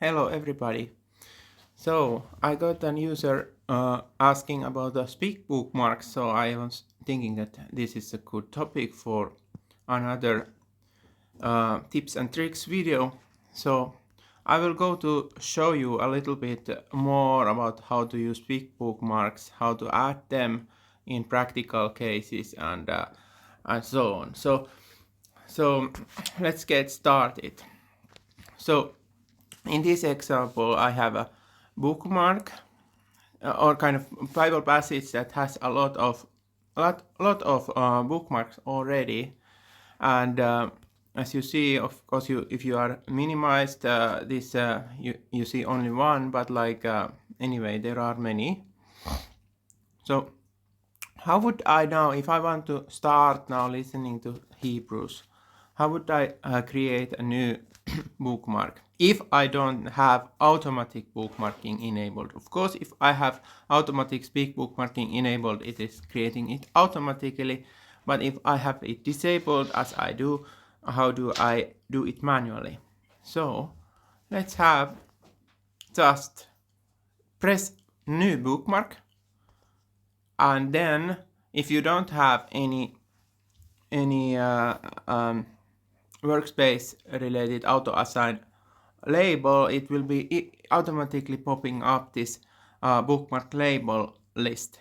Hello everybody. So I got an user asking about the speak bookmarks, so I was thinking that this is a good topic for another tips and tricks video. So I will go to show you a little bit more about how to use speak bookmarks, how to add them in practical cases and so on. So let's get started. So in this example, I have a bookmark or kind of Bible passage that has a lot of bookmarks already, and as you see, of course, if you are minimized this, you see only one, but anyway, there are many. So how would I now, if I want to start now listening to Hebrews, how would I create a new bookmark if I don't have automatic bookmarking enabled? Of course, if I have automatic speak bookmarking enabled, it is creating it automatically. But if I have it disabled, as I do, how do I do it manually? So let's have just press new bookmark, and then if you don't have any workspace related auto assign label, it will be automatically popping up this bookmark label list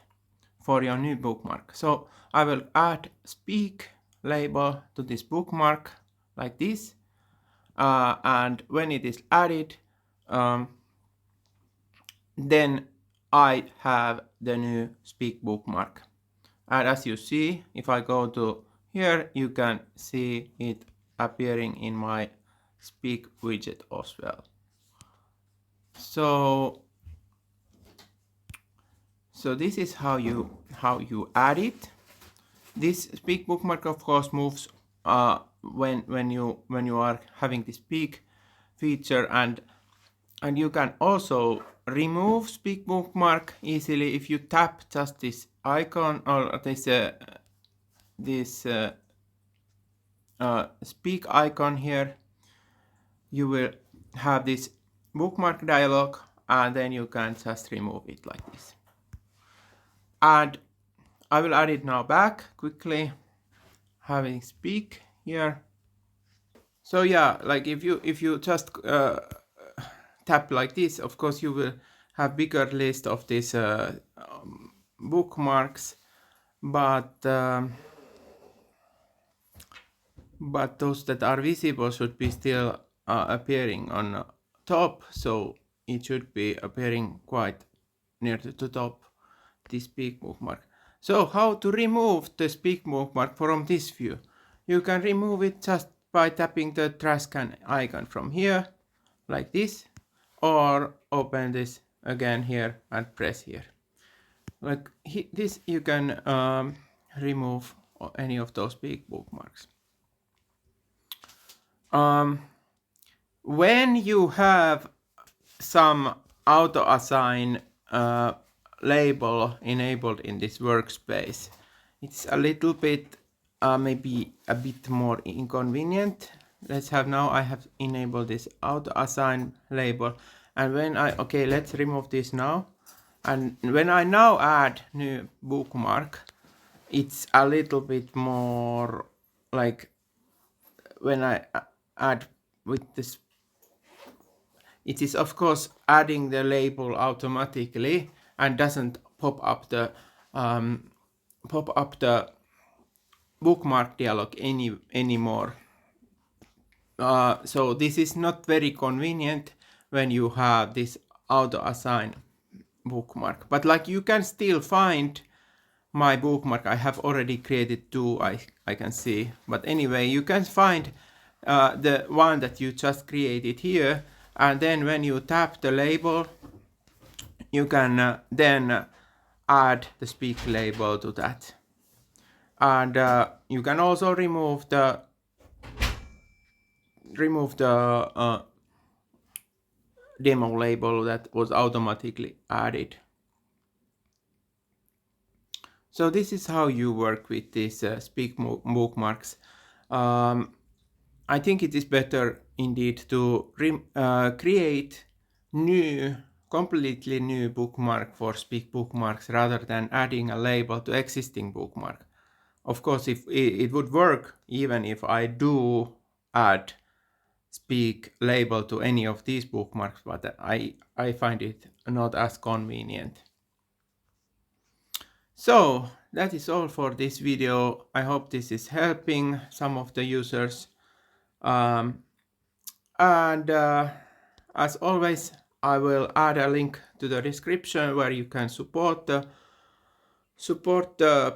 for your new bookmark. So I will add speak label to this bookmark like this, and when it is added, then I have the new speak bookmark. And as you see, if I go to here, you can see it appearing in my speak widget as well. So this is how you add it. This speak bookmark of course moves when you are having the speak feature, and you can also remove speak bookmark easily if you tap just this icon or this speak icon here. You will have this bookmark dialog, and then you can just remove it like this. And I will add it now back quickly, having speak here. So yeah, like if you just tap like this, of course you will have bigger list of these bookmarks, but those that are visible should be still appearing on top, so it should be appearing quite near to the top, this speak bookmark. So how to remove the speak bookmark from this view? You can remove it just by tapping the trash can icon from here, like this, or open this again here and press here. Like this, you can remove any of those speak bookmarks. When you have some auto assign label enabled in this workspace, it's a little bit maybe a bit more inconvenient. Let's have now, I have enabled this auto assign label, and when let's remove this now, and when I now add new bookmark, it's a little bit more like when I add with this, it is of course adding the label automatically and doesn't pop up the bookmark dialog anymore. So this is not very convenient when you have this auto assign bookmark, but like you can still find my bookmark. I have already created two, I can see, but anyway, you can find the one that you just created here, and then when you tap the label, you can then add the speak label to that, and you can also remove the demo label that was automatically added. So this is how you work with these speak bookmarks. I think it is better indeed to create new, completely new bookmark for Speak Bookmarks rather than adding a label to existing bookmark. Of course, if it would work even if I do add Speak label to any of these bookmarks, but I find it not as convenient. So that is all for this video. I hope this is helping some of the users. And as always, I will add a link to the description where you can support the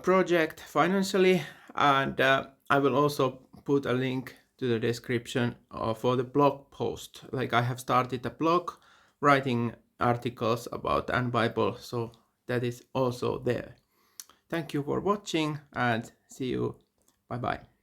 project financially, and I will also put a link to the description for the blog post. Like, I have started a blog writing articles about An Bible, so that is also there. Thank you for watching and see you. Bye bye.